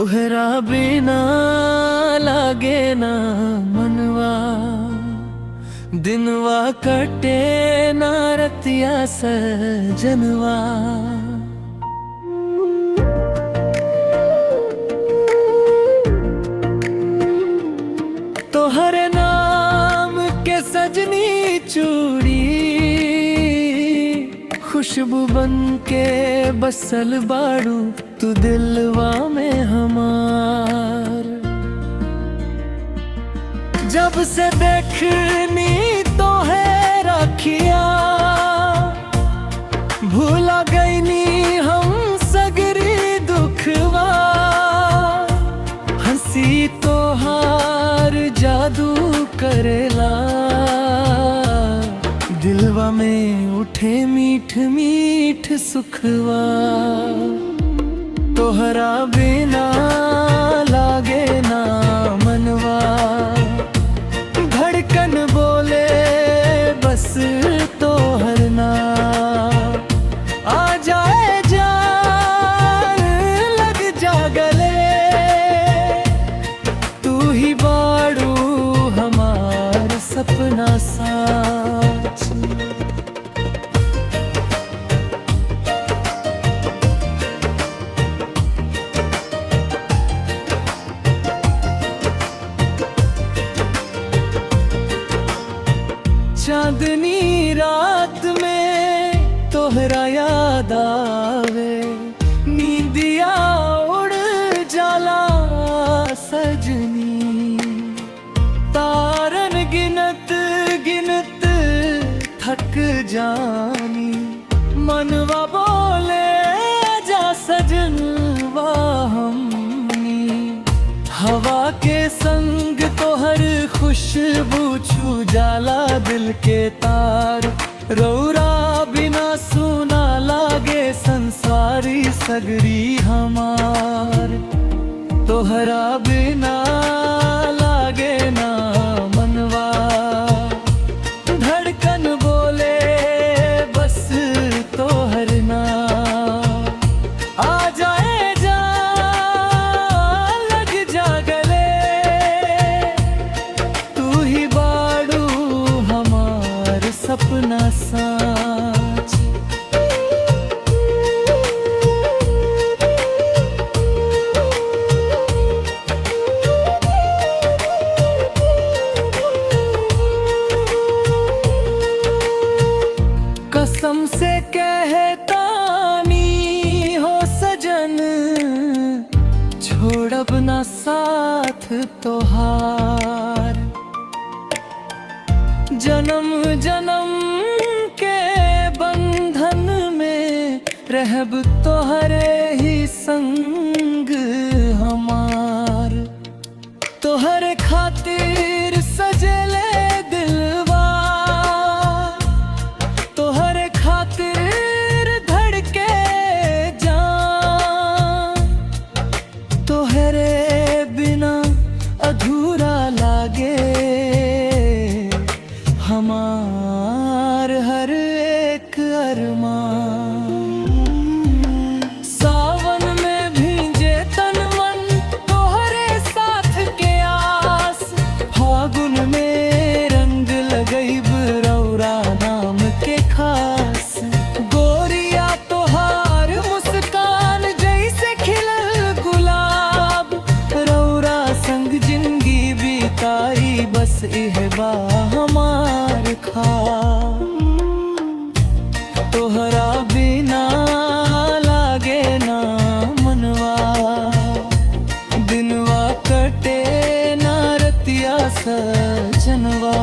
तोहरा बिना लागे ना मनवा, दिनवा कटे ना रतिया सजनवा। तोहरे नाम के सजनी चूड़ी, खुशबू बन के बसल बाड़ू तू दिलवा में हमार। जब से देखनी तो है राखिया, भूला गईनी हम सगरी दुखवा। हंसी तो हार जादू करेला, दिलवा में उठे मीठ मीठ सुखवा। तोहरा बिना लागे ना मनवा, धड़कन बोले बस तोहर नाम। आ जाए जान लग जा गले, तू ही बाड़ू हमार सपना साच। चांदनी रात में तोहरा याद आवे, नींदिया उड़ जाला सजनी। तारन गिनत गिनत थक जानी, मनवा बोले जा सजनवा हमनी। हवा के संग तोहर खुशबू छू जाला दिल के तार। रौरा बिना सुना लागे संसारी सगरी हमार। तोहरा बिना लागे ना मनवा, धड़कन बोले बस तोहर नाम। आ जाए जा लग जा गले, तू ही बाड़ू हमार सपना साच। कसम से कहतानी हो सजन, छोड़ब ना साथ तोहार। जन्म जन्म के बंधन में रहब तोहरे ही संग हमार। तोहरे खातिर सजले दिलवा, तोहरे खातिर धड़के जान। तोहरे बिना अधूरा लागे हमार हर एक अरमान। सावन में भींजे तन मन तोहरे साथ के आस। फागुन में रंग लगईब रौरा नाम के खास। गोरिया तोहार मुस्कान जैसे खिलल गुलाब। रौरा संग जिंदगी बिताई बस इहबा हमार ख्वाब। तोहरा बिना लागे ना मनवा, दिनवा कटे ना रतिया सजनवा।